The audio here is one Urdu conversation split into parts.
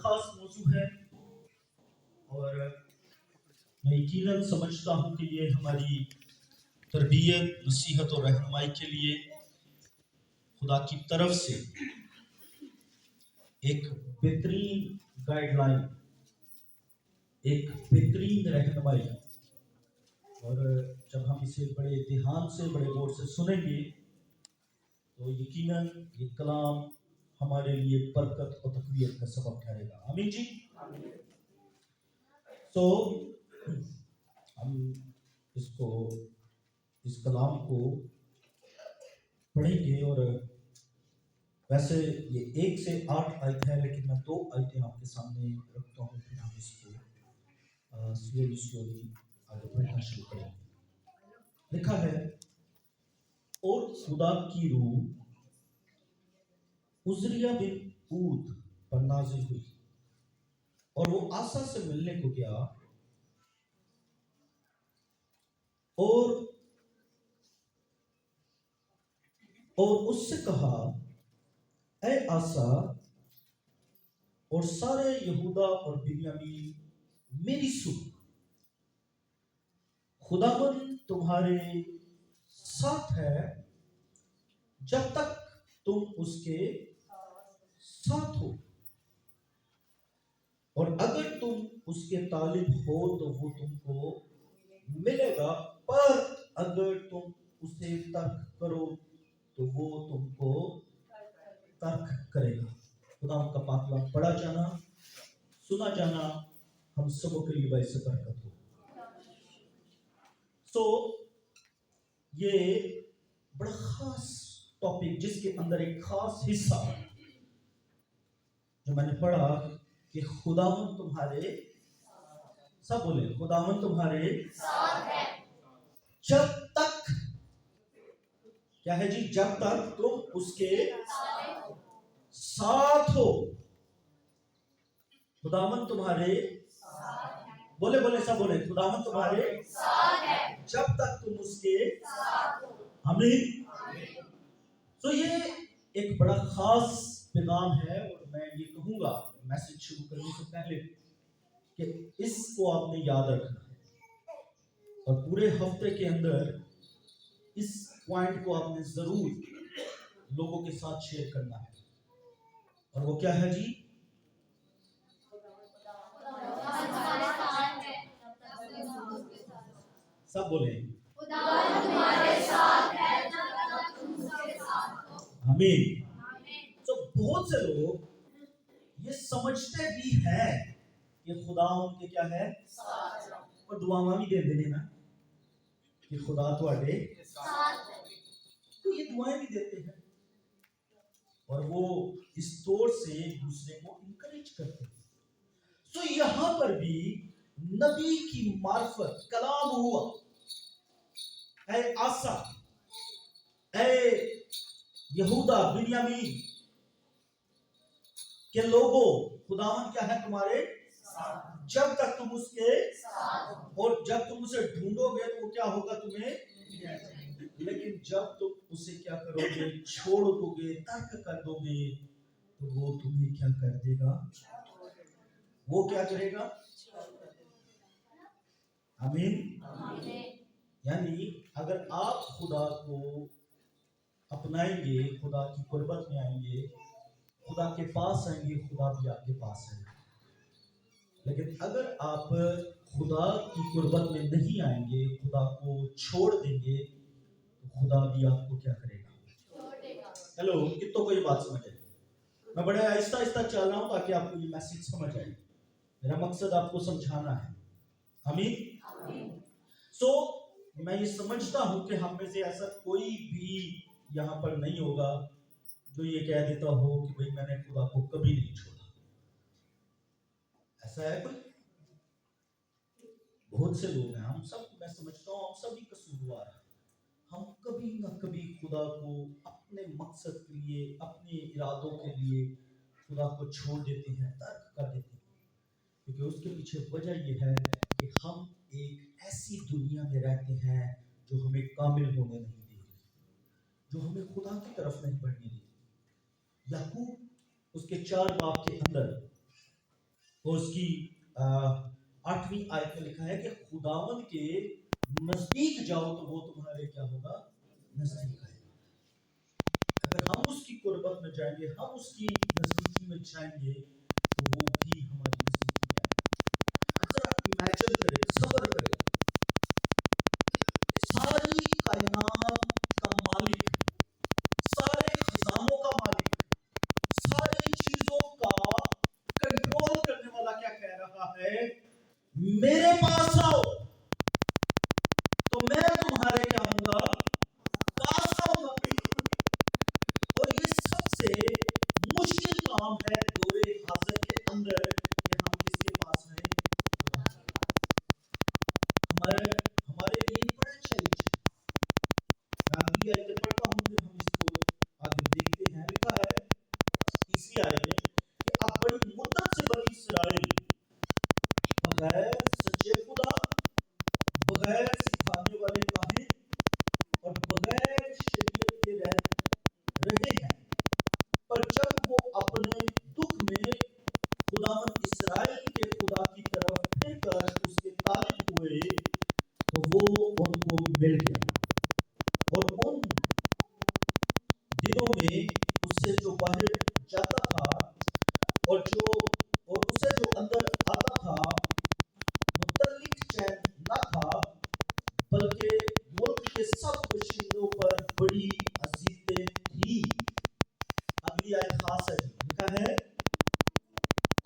خاص موضوع ہے اور میں یقیناً سمجھتا ہوں کہ یہ ہماری تربیت، نصیحت اور رہنمائی کے لیے خدا کی طرف سے ایک بہترین گائیڈ لائن، ایک بہترین رہنمائی، اور جب ہم اسے بڑے دھیان سے، بڑے غور سے سنیں گے تو یقیناً یہ کلام ہمارے لیے برکت اور تقویت کا سبب ٹھہرے گا۔ آمین جی۔ تو ہم اس کلام کو پڑھیں گے، اور ویسے یہ 1 سے 8 آیت ہے، لیکن میں 2 آیتیں آپ کے سامنے رکھتا ہوں، پھر ہم اس کو سلولی آگے پڑھنا شروع کریں گے۔ لکھا ہے، اور خدا کی روح عزریہ بن عود پر نازل ہوئی، اور وہ آسا سے ملنے کو گیا اور اس سے کہا، اے آسا اور سارے یہودا اور بنیامین میری سن، خداوند تمہارے ساتھ ہے جب تک تم اس کے ساتھ ہو، اور اگر تم اس کے طالب ہو تو وہ تم کو ملے گا، پر اگر تم اسے ترک کرو تو وہ تم کو ترک کرے گا۔ خدا کا پاک کلام پڑھا جانا، سنا جانا ہم سبوں کے لیے باعث برکت ہو۔ یہ بڑا خاص ٹاپک، جس کے اندر ایک خاص حصہ جو میں نے پڑھا کہ خداوند تمہارے، سب بولے خداوند تمہارے ساتھ ہے جب تک، کیا ہے جی؟ جب تک تم اس کے ساتھ ہو۔ خداوند تمہارے بولے سب بولے خداوند تمہارے ساتھ ہے جب تک تم اس کے ساتھ ہو۔ آمین۔ تو یہ ایک بڑا خاص پیغام ہے، اور میں یہ کہوں گا میسج شروع کرنے سے پہلے کہ اس کو آپ نے یاد رکھنا ہے، اور پورے ہفتے کے اندر اس پوائنٹ کو آپ نے ضرور لوگوں کے ساتھ شیئر کرنا ہے، اور وہ کیا ہے جی؟ سب بولیں خداوند تمہارے ساتھ ہے جب تک تم اس کے ساتھ ہو۔ آمین۔ تو بہت سے لوگ یہ سمجھتے بھی ہیں کہ خدا ان کے کیا ہے ساتھ ہے، اور دعاواں بھی دے دینے نا کہ خدا تواڈے ساتھ ہے، تو یہ دعائیں بھی دیتے ہیں، اور وہ اس طور سے دوسرے کو انکریج کرتے ہیں۔ تو یہاں پر بھی نبی کی معرفت کلام ہوا، اے آسا، اے یہودا بنیامین کہ لوگوں، خداوند کیا ہے تمہارے ساتھ جب تک تم اس کے ساتھ، اور جب تم اسے ڈھونڈو گے تو وہ کیا ہوگا تمہیں، لیکن جب تم اسے کیا کرو گے، چھوڑ دو گے، ترک کر دو گے، تو وہ تمہیں کیا کر دے گا، وہ کیا کرے گا۔ آمین۔ یعنی اگر آپ خدا کو اپنائیں گے، خدا کی قربت میں آئیں گے، خدا کے پاس آئیں گے، خدا بھی آپ کے پاس آئیں گے، لیکن اگر آپ خدا کی قربت میں نہیں آئیں گے، خدا کو چھوڑ دیں گے، تو خدا بھی آپ کو کیا کرے گا، ہیلو، کتوں کو یہ بات سمجھ آئے؟ میں بڑے آہستہ آہستہ چل رہا ہوں تاکہ آپ کو یہ میسج سمجھ آئے، میرا مقصد آپ کو سمجھانا ہے۔ آمین۔ میں یہ سمجھتا ہوں کہ ہم میں سے ایسا کوئی بھی یہاں پر نہیں ہوگا جو یہ کہہ دیتا ہو کہ بھئی میں نے خدا کو کبھی نہیں چھوڑا۔ ایسا ہے کوئی؟ بہت سے لوگ ہیں، ہم سب، میں سمجھتا ہوں ہم سبھی قصوروار ہیں، ہم کبھی نہ کبھی خدا کو اپنے مقصد کے لیے، اپنے ارادوں کے لیے خدا کو چھوڑ دیتے ہیں، ترک کر دیتے ہیں، کیونکہ اس کے پیچھے وجہ یہ ہے کہ ہم ایک ایسی دنیا میں رہتے ہیں جو ہمیں کامل ہونے نہیں دے رہی، جو ہمیں خدا کی طرف نہیں بڑھنے دے رہی۔ یعقوب اس کے 4 باب کے اندر اور اس کی 8ویں آیت میں لکھا ہے کہ خداوند کے نزدیک جاؤ تو وہ تمہارے کیا ہوگا؟ نزدیک آئے گا۔ اگر ہم اس کی قربت میں جائیں گے، ہم اس کی نزدیکی میں جائیں گے تو وہ بھی ہماری نزدیکی میں آئے گا۔ ذرا امیجن کریں، تصور کریں، ساری کائنات کا مالک، سارے خزانوں کا مالک، ساری چیزوں کا کنٹرول کرنے والا کیا کہہ رہا ہے؟ میرے پاس آؤ تو میں تمہارے کیا ہوں گا؟ پاس آؤں گا۔ اور یہ سب سے مشکل کام ہے دور حاضر کے اندر کہ ہم کس کے پاس آئیں؟ ہمارے لیے بڑا چیلنج ہے۔ میں اگلی آیت پڑھتا ہوں، پھر ہم اس کو آگے دیکھتے ہیں۔ لکھا ہے اسی آیت میں کہ اب بڑی مدت سے بنی اسرائیل بغیر سچے خدا، بغیر سکھانے والے کاہن اور بغیر شریعت کے رہے ہیں، پر جب وہ اپنے دکھ میں خداوند اسرائیل کے خدا کی طرف پھر کر اس کے طالب ہوئے تو وہ ان کو مل گیا، اور ان دنوں میں اس سے جو باہر جاتا تھا اور اسے جو اندر آتا تھا متعلق چین نہ تھا، بلکہ ملک کے سب باشندوں پر بڑی اذیتیں تھی۔ اگلی آیت خاص ہے، لکھا ہے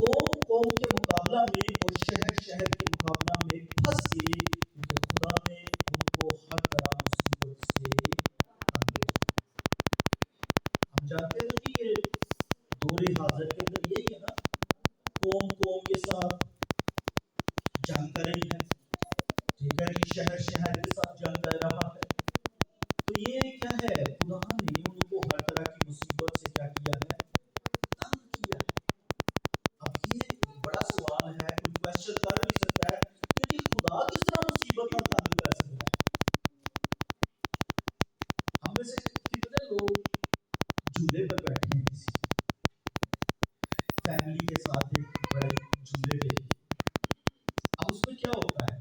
قوم قوم کے مقابلہ میں اور شہر شہر کے مقابلہ میں پھنس گئے، کیونکہ خدا نے ان کو ہر طرح مصیبت سے تنگ کیا۔ ہم جانتے ہیں کہ یہ دور حاضر کے اندر یہی ہے نا، قوم قوم کے ساتھ جنگ کر رہی ہے، ٹھیک ہے جی، شہر شہر کے ساتھ جنگ کر رہا ہے۔ تو یہ کیا ہے؟ خدا نے ان کو ہر طرح کی مصیبت سے کیا کیا ہے؟ تنگ کیا ہے۔ اب یہ بڑا سوال ہے، کوئی کوشچن کر بھی سکتا ہے کہ جی خدا کس طرح مصیبت اور تنگ کر سکتا ہے؟ ہم میں سے کتنے لوگ جھولے پر بیٹھے ہیں کسی فیملی کے ساتھ ایک بڑے جھولے پہ؟ اب اس میں کیا ہوتا ہے؟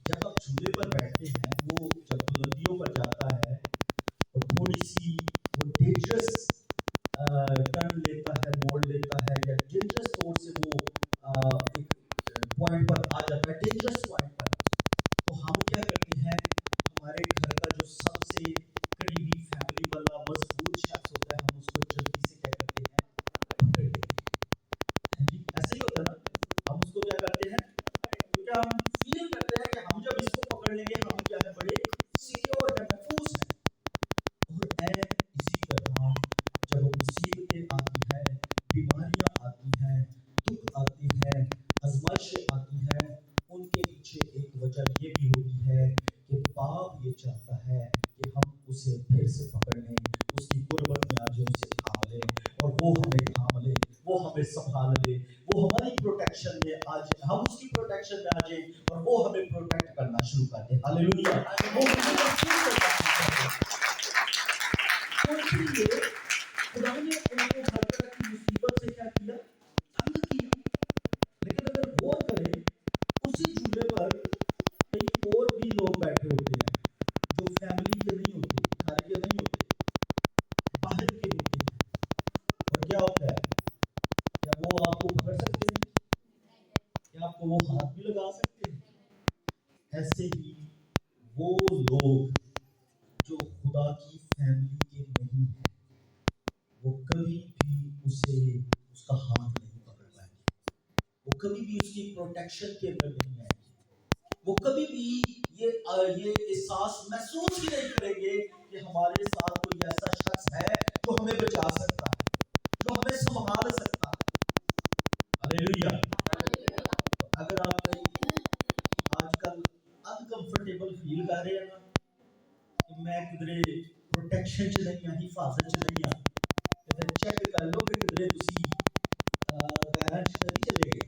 جب آپ جھولے پر بیٹھتے ہیں، وہ جب بلندیوں پر جاتا ہے اور تھوڑی سی وہ ڈینجرس ٹرن لیتا ہے، موڑ لیتا ہے، یا ڈینجرس طور سے وہ ایک پوائنٹ پر آ جاتا ہے، ڈینجرس پوائنٹ پر، تو ہم کیا کرتے ہیں؟ ہمارے گھر کا جو سب سے قریبی فیملی والا مضبوط شخص ہوتا ہے، ہم اس کو جلدی سے کیا کرتے ہیں؟ پکڑ لیتے ہیں۔ جی ایسے ہی ہوتا ہے نا، ہم اس کو کیا کرتے ہیں؟ کیونکہ ہم فیل کرتے ہیں کہ ہم جب اس کو پکڑ لیں گے ہم کیا ہے؟ بڑے سیکیور ہیں، محفوظ ہیں۔ اور اسی طرح جب مصیبتیں آتی ہیں، بیماریاں آتی ہیں، دکھ آتی ہیں، آزمائشیں آتی ہیں، ان کے پیچھے ایک وجہ یہ بھی ہوتی ہے کہ باپ یہ چاہتا ہے کہ ہم اسے پھر سے پکڑ لیں، اس کی قربت میں آ جائیں، اسے تھام لیں، اور وہ ہمیں تھام لے، وہ ہمیں سنبھال لے، وہ ہماری پروٹیکشن میں آ جائے، ہم اس کی پروٹیکشن میں آ جائیں اور وہ ہمیں پروٹیکٹ کرنا شروع کر دے۔ ہاللیلویہ۔ وہ ہمیں محفوظ کرنا شروع کر دے۔ تو اس لیے خدا نے ان کو ہر طرح کی مصیبت سے کیا کیا؟ تنگ کیا۔ لیکن اگر غور کریں، اسی جھولے پر کئی اور بھی لوگ بیٹھے ہوتے ہیں جو فیملی کے نہیں ہوتے، گھر کے نہیں ہوتے، باہر کے ہوتے ہیں، اور کیا ہوتا ہے؟ کیا وہ آپ کو پکڑ سکتے ہیں؟ کیا آپ کو وہ ہاتھ بھی لگا سکتے ہیں؟ ایسے ہی وہ لوگ جو خدا کی فیملی کے نہیں ہیں، وہ کبھی بھی اس کا ہاتھ نہیں پکڑ پائیں گے، وہ کبھی بھی اس کی پروٹیکشن کے اندر نہیں آئیں گے، وہ کبھی بھی یہ احساس محسوس ہی نہیں کریں گے کہ ہمارے ساتھ کوئی ایسا شخص ہے جو ہمیں بچا سکتا ہے، جو ہمیں سنبھال سکتا ہے۔ ہاللیلویہ۔ اگر آپ آج کل انکمفرٹیبل فیل کر رہے ہیں نا کہ میں کدھرے پروٹیکشن چ نہیں ہاں، حفاظت چ نہیں ہاں، تو پھر چیک کر لو کہ کدھرے تسی غیراں چ نہیں چلے گئے،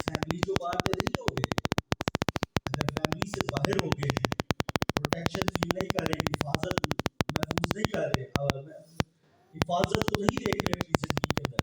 فیملی جو باہر تے نہیں ہو گئے۔ اگر فیملی سے باہر ہو گئے ہیں، پروٹیکشن فیل نہیں کر رہے، حفاظت محفوظ نہیں کر رہے، حفاظت کو نہیں دیکھ رہے اپنی زندگی کے اندر،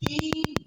3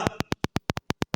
1,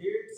1.5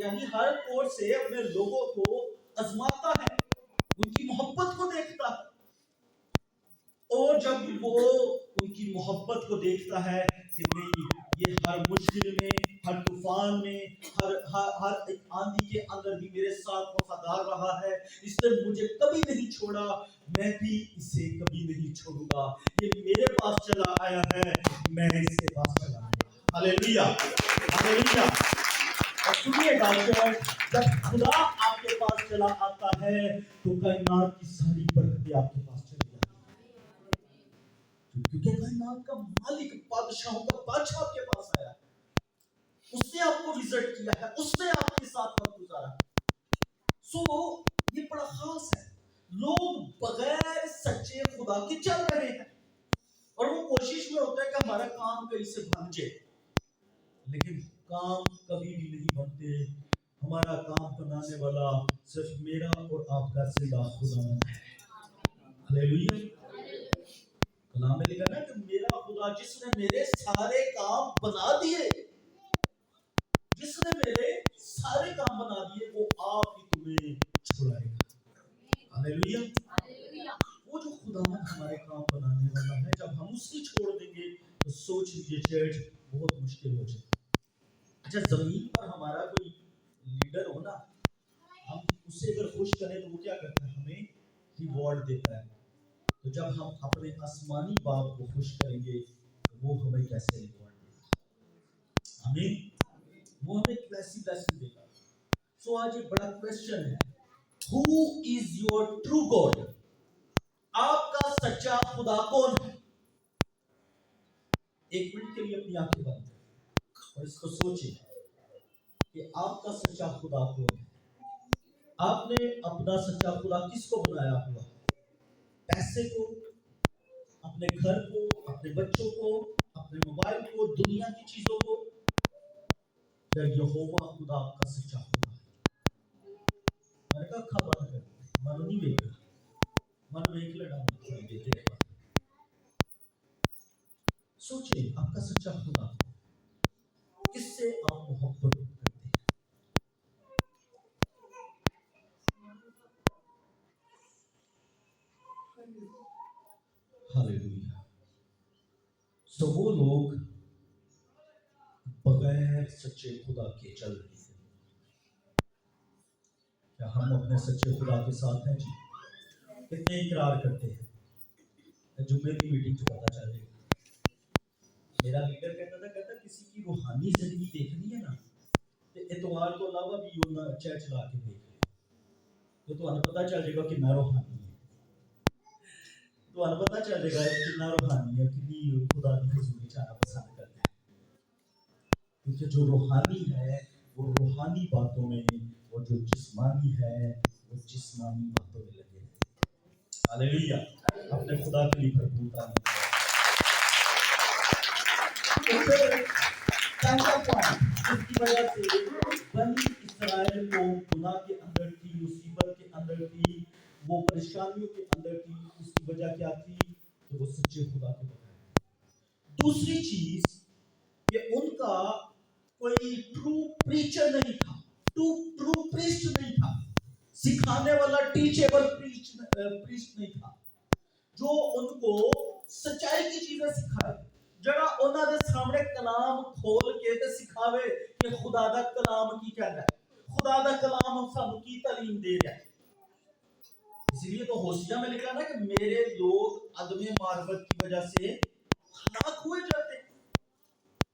یعنی ہر طور سے اپنے لوگوں کو آزماتا ہے, ان کی محبت کو دیکھتا ہے, اور جب وہ ان کی محبت کو دیکھتا ہے کہ نہیں یہ ہر مشکل میں, ہر طوفان میں, ہر ایک آندھی کے اندر بھی میرے ساتھ وفادار رہا ہے, اس نے مجھے کبھی نہیں چھوڑا, میں بھی اسے کبھی نہیں چھوڑوں گا, یہ میرے پاس چلا آیا ہے, میں اس کے پاس چلا آیا. ہاللیلویا, ہاللیلویا. اور سنیے گا جب خدا آپ کے پاس چلا آتا ہے تو کائنات کی ساری برکتیں آپ کے پاس چلی آتی ہیں, کیونکہ کائنات کا مالک, بادشاہوں کا بادشاہ آپ کے پاس آیا ہے, اس نے آپ کو وزٹ کیا ہے, اس نے آپ کے ساتھ وقت گزارا. سو یہ بڑا خاص ہے. لوگ بغیر سچے خدا کے چل رہے ہیں اور وہ کوشش میں ہوتا ہے کہ ہمارا کام کہیں سے بن جائے, لیکن کام کبھی بھی نہیں بنتے. ہمارا کام بنانے والا صرف میرا اور آپ کا زندہ خدا ہے. ہاللیلویا. کلام میں لکھا نا کہ میرا خدا جس نے میرے سارے کام بنا دیے, جس نے میرے سارے کام بنا دیے, وہ آپ ہی تمہیں چھڑائے گا. ہاللیلویا. وہ جو خدا ہمارے کام بنانے والا ہے, جب ہم اسے چھوڑ دیں گے تو سوچ لیجیے چرچ بہت مشکل ہو جائے. اچھا, زمین پر ہمارا کوئی لیڈر ہو نا, ہم اسے اگر خوش کریں تو وہ کیا کرتا ہے, ہمیں ریوارڈ دیتا ہے. تو جب ہم اپنے آسمانی باپ کو خوش کریں گے تو وہ ہمیں کیسے ریوارڈ دے گا؟ آمین. وہ ہمیں کیسی بلیسنگ دے گا. سو آج ایک بڑا کویسچن ہے, ہو از یور ٹرو گاڈ؟ آپ کا سچا خدا کون ہے؟ ایک منٹ کے لیے اپنی آنکھیں بند کریں اور اس کو سوچیں کہ آپ کا سچا خدا کون ہے. آپ نے اپنا سچا خدا کس کو بنایا ہوا؟ پیسے کو, اپنے گھر کو, اپنے بچوں کو, اپنے موبائل کو, دنیا کی چیزوں کو, یا یہوہ خدا آپ کا سچا خدا ہے؟ میں نے کہا کھا بند کر, من نہیں ویک رہا, من ویک لینا چاہیے. دیکھ بات سوچیں, آپ کا سچا خدا کس سے آپ محبت کرتے ہیں؟ ہاللیلویا. سو وہ لوگ بغیر سچے خدا کے چل رہے ہیں. کیا ہم اپنے سچے خدا کے ساتھ ہیں جی؟ کتنے اقرار کرتے ہیں؟ جمعے کی میٹنگ سے پتا چلے گا. میرا لیڈر کہتا کسی کی روحانی زندگی دیکھنی ہے نا تو اتوار کو علاوہ بھی چرچ لا کے دیکھ لیں, تو تمہیں پتا چل جائے گا کہ میں روحانی ہے. تمہیں پتا چل جائے گا کتنا روحانی ہے, کتنی خدا کی حضوری جانا پسند کرتا ہے. کیونکہ جو روحانی ہے وہ روحانی باتوں میں, اور جو جسمانی ہے وہ جسمانی باتوں میں لگے ہیں. ہاللیلویا. اپنے خدا کے لیے بھرپور تعریف کریں. اس کی وجہ سے بنی اسرائیل کو گناہ کے اندر تھی, مصیبت کے اندر تھی, وہ پریشانیوں کے اندر تھی. اس کی وجہ کیا تھی کہ وہ سچے خدا کے بغیر. دوسری چیز کہ ان کا کوئی ٹرو پریچر نہیں تھا, ٹرو پریسٹ نہیں تھا, سکھانے والا ٹیچیبل پریسٹ نہیں تھا جو ان کو سچائی کی چیزیں سکھائے. جڑا انہاں دے سامنے کلام کھول کے تے سکھاوے کہ خدا دا کلام کی کہندا ہے, خدا دا کلام سانوں کی تعلیم دے رہا ہے. اس لیے تو ہوشیہ میں لکھا نا کہ میرے لوگ عدم معرفت کی وجہ سے ہلاک ہوئے جاتے ہیں.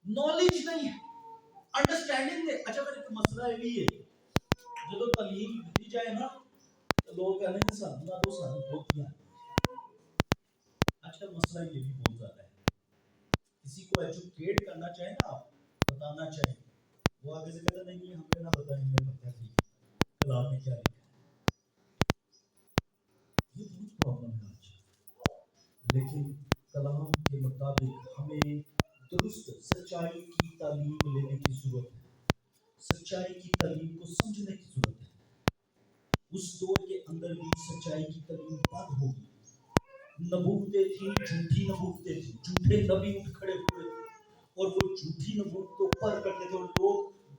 نالج نہیں ہے, انڈرسٹینڈنگ نہیں. اچھا میرے کو مسئلہ یہ بھی ہے, جب تعلیم دی جائے نا تو لوگ کہنے ہیں سانوں نہ دو, سانوں بہت کیا. آج کل مسئلہ یہ بھی بہت زیادہ ہے. کسی کو ایجوکیٹ کرنا چاہیں نا, آپ بتانا چاہیں, وہ آگے سے کہتا نہیں ہمیں نہ بتائیں, ہمیں پتہ ہے کلام میں کیا لکھا ہے. یہ بہت پرابلم ہے آج. لیکن کلام کے مطابق ہمیں درست سچائی کی تعلیم لینے کی ضرورت ہے, سچائی کی تعلیم کو سمجھنے کی ضرورت ہے. اس دور کے اندر بھی سچائی کی تعلیم بند ہوگی. نبوتیں تھیں, جھوٹی نبوتیں تھیں, جھوٹے نبی اٹھ کھڑے ہوئے تھے اور وہ جھوٹی نبوتوں پر کرتے تھے, اور لوگ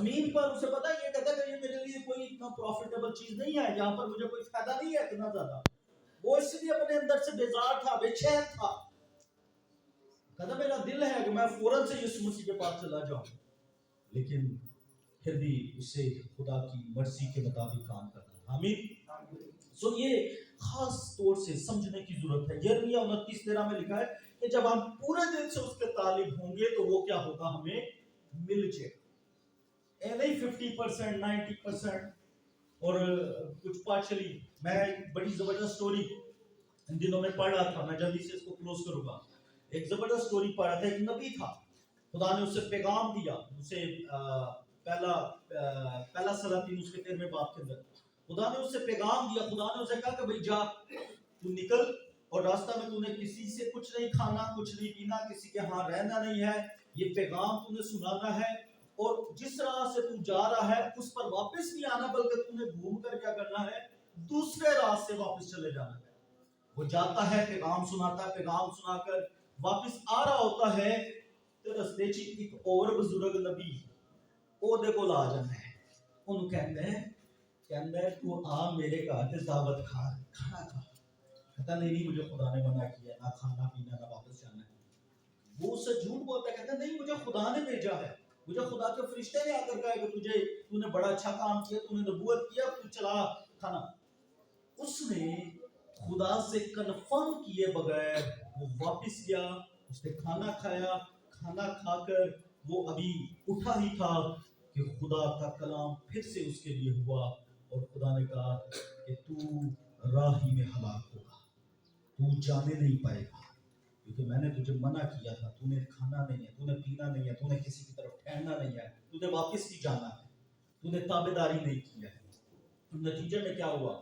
زمین پر اسے پتا یہ کہتا کہ یہ میرے لیے کوئی اتنا پروفیٹیبل چیز نہیں ہے، یہاں پر مجھے کوئی فائدہ نہیں ہے اتنا زیادہ. وہ اس لیے اپنے اندر سے بیزار تھا، بے چین تھا. کہتا میرا دل ہے کہ میں فوراً سے یسوع مسیح کے پاس چلا جاؤں، لیکن پھر بھی اسے خدا کی مرضی کے مطابق کام کرنا تھا. آمین. سو یہ خاص طور سے سمجھنے کی ضرورت ہے. یرمیہ 29:13 میں لکھا ہے کہ جب ہم پورے دل سے اس کے طالب ہوں گے تو وہ کیا ہوگا، ہمیں مل جائے. اے نہیں 50% 90% اور کچھ پارشلی. میں ایک بڑی زبردست سٹوری ان دنوں میں پڑھ رہا تھا، میں جلدی سے اس کو کلوز کروں گا. ایک زبردست سٹوری پڑھ رہا تھا. ایک نبی تھا، خدا نے اسے پیغام دیا. اسے پہلا سلاطین اس کے 13ویں باب کے اندر خدا نے اسے پیغام دیا. خدا نے اسے کہا کہ بھئی جا تو نکل، اور راستہ میں تو نے کسی سے کچھ نہیں کھانا، کچھ نہیں پینا، کسی کے ہاں رہنا نہیں ہے. یہ پیغام تو نے سنانا ہے، اور جس راہ سے تو جا رہا ہے اس پر واپس نہیں آنا، بلکہ تو نے گھوم کر کیا کرنا ہے، دوسرے راہ سے واپس چلے جانا ہے. وہ جاتا ہے، پیغام سناتا ہے، پیغام سنا کر واپس آ رہا ہوتا ہے تو رستے چ ایک اور بزرگ نبی او دے کول آ جانا ہے. انہوں کہندا ہے تو آ میرے گھر تے دعوت کھانا کھا. کہتا نہیں مجھے خدا نے منع کیا، نہ کھانا پینا نہ واپس جانا ہے. وہ اس سے جھوٹ بولتا ہے، کہتا نہیں مجھے خدا نے بھیجا ہے، مجھے خدا کے فرشتے نے آ کر کہا کہ تو نے بڑا اچھا کام کیا، تو نے نبوت کیا، تو چلا کھانا. اس نے خدا سے کنفرم کیے بغیر وہ واپس گیا. اس نے کھانا کھایا. کھانا کھا کر وہ ابھی اٹھا ہی تھا کہ خدا کا کلام پھر سے اس کے لیے ہوا، اور خدا نے کہا کہ تو راہ ہی میں ہلاک ہوگا، تو جانے نہیں پائے گا، کیونکہ میں نے تجھے منع کیا تھا. تو نے کھانا نہیں ہے، تو نے پینا نہیں ہے، تو نے کسی کی طرف ٹھہرنا نہیں ہے، تو نے واپس نہیں جانا ہے، تو نے تابعداری نہیں کی ہے. نتیجے میں کیا ہوا،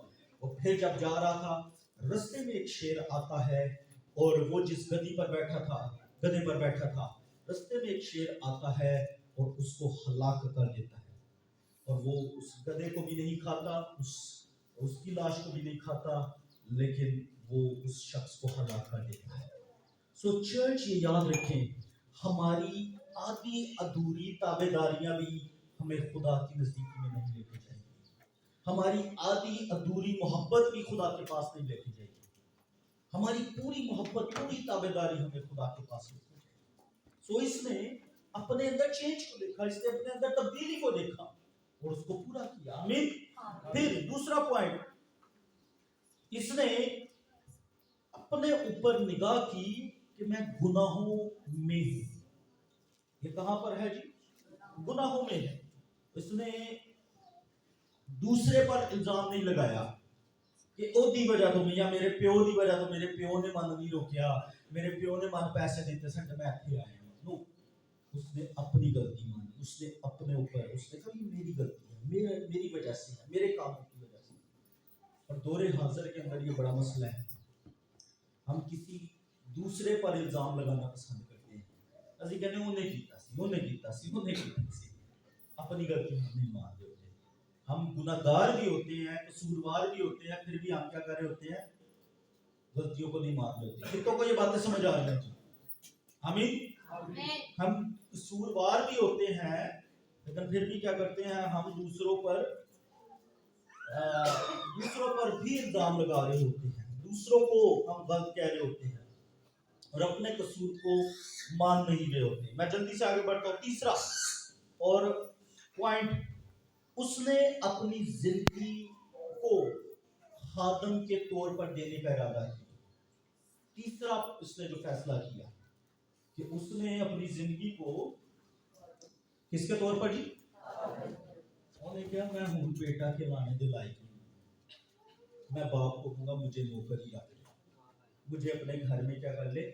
وہ پھر جب جا رہا تھا رستے میں ایک شیر آتا ہے، اور وہ جس گدے پر بیٹھا تھا رستے میں ایک شیر آتا ہے اور اس کو ہلاک کر دیتا ہے. اور وہ اس گدے کو بھی نہیں کھاتا، اس کی لاش کو بھی نہیں کھاتا، لیکن وہ اس شخص کو ہلاک کر دیتا ہے. سو چرچ یہ یاد رکھیں، ہماری آدھی ادھوری تابعداریاں بھی ہمیں خدا کی نزدیکی میں نہیں لے کے جائیں گی. ہماری آدھی ادھوری محبت بھی خدا کے پاس نہیں لے کے جائے گی. ہماری پوری محبت، پوری تابعداری ہمیں خدا کے پاس لے کے جائے گی. سو اس نے اپنے اندر چینج کو دیکھا، اس نے اپنے اندر تبدیلی کو دیکھا اور اس کو پورا کیا. آمین. پھر دوسرا پوائنٹ، اس نے اپنے اوپر نگاہ کی کہ میں گناہوں میں ہوں. یہ کہاں پر ہے جی؟ گناہوں میں ہے. اس نے دوسرے پر الزام نہیں لگایا کہ او دی وجہ تو میاں میرے پیو دی وجہ تو میرے پیو نے من نہیں روکیا، میرے پیو نے من پیسے دیتے سن میں ایتھے آیا. نو، اس نے اپنی غلطی مانی. اس نے اپنے اوپر اس نے کہا یہ میری غلطی ہے، میری وجہ سے ہے، میرے کاموں کی وجہ سے. اور دور حاضر کے اندر یہ بڑا مسئلہ ہے، ہم کسی دوسرے پر الزام لگانا پسند کرتے ہیں. اسی کہنے انہیں کیتا سی. اپنی غلطی ہم نہیں مانتے ہوتے. ہم گناہگار بھی ہوتے ہیں، قصوروار بھی ہوتے ہیں، پھر بھی ہم کیا کر رہے ہوتے ہیں، غلطیوں کو نہیں مان رہے ہوتے. کتوں کو یہ باتیں سمجھ آ رہی ہیں؟ آمین. ہم قصوروار بھی ہوتے ہیں، لیکن پھر بھی کیا کرتے ہیں، ہم دوسروں پر بھی الزام لگا رہے ہوتے ہیں، دوسروں کو ہم غلط کہہ رہے ہوتے ہیں اور اپنے قصور کو مان نہیں رہے ہوتے. میں جلدی سے آگے بڑھتا ہوں. تیسرا اور پوائنٹ، اس نے اپنی زندگی کو خادم کے طور پر دینے کا ارادہ کیا. تیسرا اس نے جو فیصلہ کیا کہ اس نے اپنی زندگی کو کس کے طور پر جی؟ انہوں نے کہا میں ہوں بیٹا کے لانے دے لائق نہیں، میں باپ کو کہوں گا مجھے نوکر ہی رکھ لے، مجھے اپنے گھر میں کیا کر لے،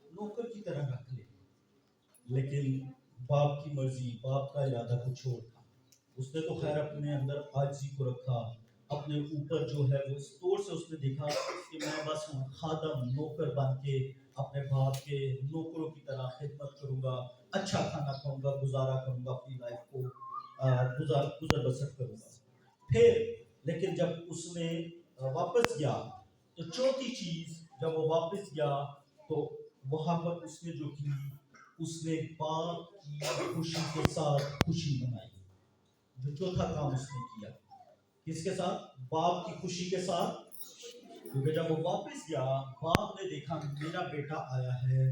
نوکر کی طرح رکھ لے. لیکن باپ کی مرضی، باپ کا ارادہ کچھ اور تھا. اس نے تو خیر اپنے اندر عاجزی کو رکھا، اپنے اوپر جو ہے وہ اس طور سے اس نے دیکھا کہ میں بس خادم نوکر بن کے اپنے باپ کے نوکروں کی طرح خدمت کروں گا، اچھا کھانا کھاؤں گا، گزارا کروں گا، اپنی لائف کو گزر بسر کروں گا. پھر لیکن جب اس نے واپس گیا تو چوتھی چیز، جب وہ واپس گیا تو وہاں پر اس نے جو کی، اس نے باپ کی خوشی کے ساتھ خوشی منائی. جو چوتھا کام اس نے کیا کس کے ساتھ؟ باپ کی خوشی کے ساتھ. کیونکہ جب وہ واپس گیا باپ نے دیکھا میرا بیٹا آیا ہے.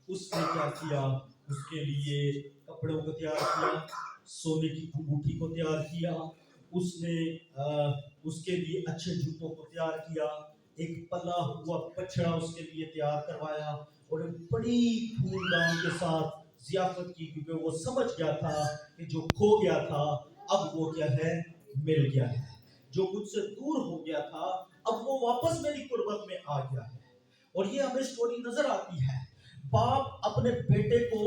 اس نے کیا کیا؟ اس کے لیے کپڑوں کو تیار کیا, سونے کی انگوٹھی کو تیار کیا, اس نے اس کے لیے اچھے جوتوں کو تیار کیا, ایک پلا ہوا بچڑا اس کے لیے تیار کروایا اور ایک بڑی دھوم دھام کے ساتھ ضیافت کی, کیونکہ وہ سمجھ گیا تھا کہ جو کھو گیا تھا اب وہ کیا ہے؟ مل گیا ہے. جو مجھ سے دور ہو گیا تھا اب وہ واپس میری قربت میں آ گیا ہے. اور یہ ہمیں سٹوری نظر آتی ہے, باپ اپنے بیٹے کو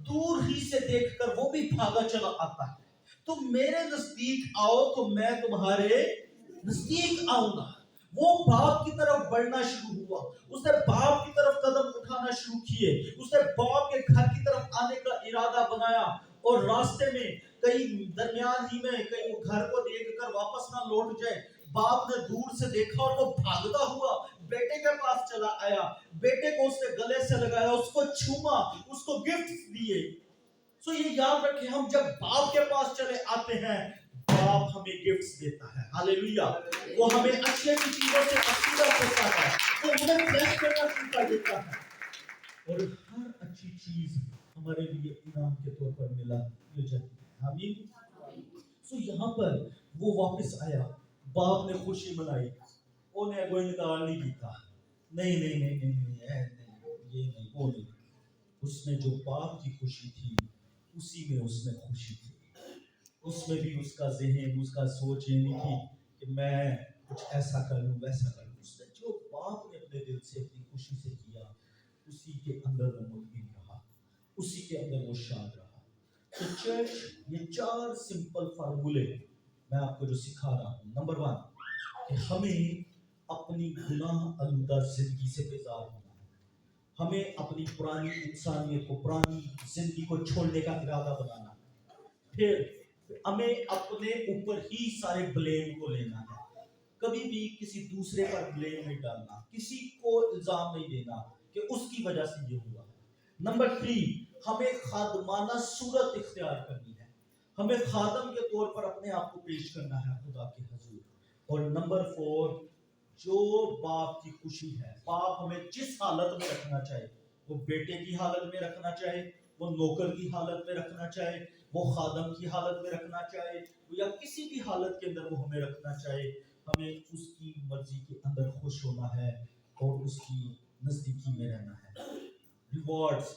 دور ہی سے دیکھ کر وہ بھی بھاگا چلا آتا ہے. تم میرے نزدیک آؤ تو میں تمہارے نزدیک آؤں گا. وہ باپ کی طرف بڑھنا شروع ہوا, اس نے باپ کی طرف قدم اٹھانا شروع کیے, اس نے باپ کے گھر کی طرف آنے کا ارادہ بنایا. اور راستے میں کہیں درمیان ہی میں کہیں وہ گھر کو دیکھ کر واپس نہ لوٹ جائے, باپ نے دور سے دیکھا اور وہ بھاگتا ہوا بیٹے کے پاس چلا آیا, بیٹے کو اس نے گلے سے لگایا, اس کو چھوما, اس کو گفٹ دیے. سو یہ یاد رکھیں, ہم جب باپ کے پاس چلے آتے ہیں باپ ہمیں گفٹس دیتا ہے. ہاللیلویا. وہ ہمیں اچھی اچھی چیزوں سے عقیدہ کرتا ہے, وہ ہمیں بلیس کرنا شروع کر دیتا ہے, اور ہر اچھی چیز ہمارے لیے انعام کے طور پر مل جاتی ہے. آمین. سو یہاں پر وہ واپس آیا, باپ نے خوشی منائی, انہیں کوئی انکار نہیں کیتا, نہیں نہیں نہیں نہیں نہیں یہ نہیں وہ نہیں. اس نے جو باپ کی خوشی تھی اسی میں اس نے خوشی تھی. اس میں بھی اس کا ذہن, اس کا سوچ یہ نہیں تھی کہ میں کچھ ایسا کر لوں ویسا کر لوں. اس نے جو باپ نے اپنے دل سے اپنی خوشی سے کیا اسی کے اندر وہ مطمئن رہا, اسی کے اندر وہ شاد رہا. تو چرچ یہ 4 سمپل فارمولے میں آپ کو جو سکھا رہا ہوں. نمبر 1 کہ ہمیں اپنی گناہ آلودہ زندگی سے بیزار ہونا ہے. ہمیں اپنی پرانی انسانیت کو, پرانی زندگی کو چھوڑنے کا ارادہ بنانا ہے. پھر ہمیں اپنے اوپر ہی سارے بلیم کو لینا ہے, کبھی بھی کسی دوسرے پر بلیم نہیں ڈالنا, کسی کو الزام نہیں دینا کہ اس کی وجہ سے یہ ہوا. نمبر 3 ہمیں خادمانہ صورت اختیار کرنی ہے, ہمیں خادم کے طور پر اپنے آپ کو پیش کرنا ہے خدا کے حضور. اور نمبر 4 جو باپ کی خوشی ہے, باپ ہمیں جس حالت میں رکھنا چاہے, وہ بیٹے کی حالت میں رکھنا چاہے, وہ نوکر کی حالت میں رکھنا چاہے, وہ خادم کی حالت میں رکھنا چاہے, یا کسی بھی حالت کے اندر وہ ہمیں رکھنا چاہے, ہمیں اس کی مرضی کے اندر خوش ہونا ہے اور اس کی نزدیکی میں رہنا ہے. ریوارڈز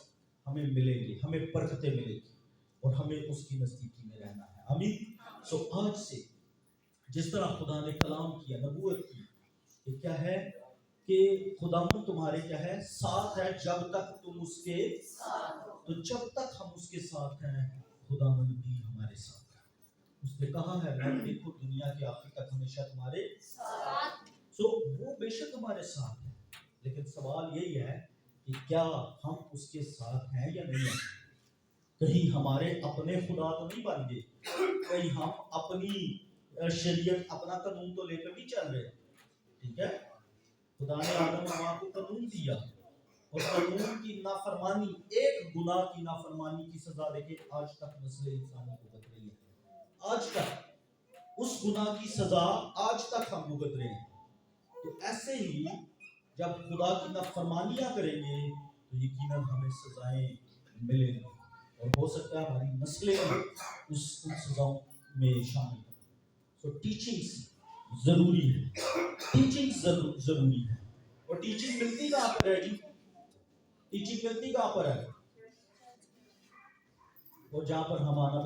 ہمیں ملیں گے, ہمیں برکتیں ملیں گی اور ہمیں اس کی نزدیکی میں رہنا ہے. آمین. سو آج سے جس طرح خدا نے کلام کیا, نبوت کی, کہ کیا ہے کہ خداوند تمہارے کیا ہے ساتھ ہے جب تک تم اس کے ساتھ ہو. تو جب تک ہم اس کے ساتھ ہیں خداوند بھی ہمارے ساتھ ہے. اس نے کہا ہے میں دیکھو دنیا کے آخر تک ہمیشہ تمہارے ساتھ. سو وہ بے شک ہمارے ساتھ ہے, لیکن سوال یہی ہے کہ کیا ہم اس کے ساتھ ہیں یا نہیں ہیں. کہیں ہمارے اپنے خدا تو نہیں بن گئے, کہیں ہم اپنی شریعت اپنا قانون تو لے کر نہیں چل رہے. ٹھیک ہے, خدا نے آدم و حوا کو قانون دیا اور قانون کی نافرمانی, ایک گناہ کی نافرمانی کی سزا دے کے آج تک نسل انسانی بھگت رہی ہے. آج تک اس گناہ کی سزا آج تک ہم بھگت رہے ہیں. تو ایسے ہی جب خدا کی نافرمانیاں کریں گے تو یقیناً ہمیں سزائیں ملیں گی, اور ہو سکتا ہے ہماری نسلیں ان سزاؤں میں شامل ہوں. تو ٹیچنگز ضروری ہے, ٹیچنگ ضروری ہے. اور ٹیچنگ ملتی کہاں پر ہے جی؟ ٹیچنگ ملتی کہاں پر ہے؟ اور جہاں پر ہم آنا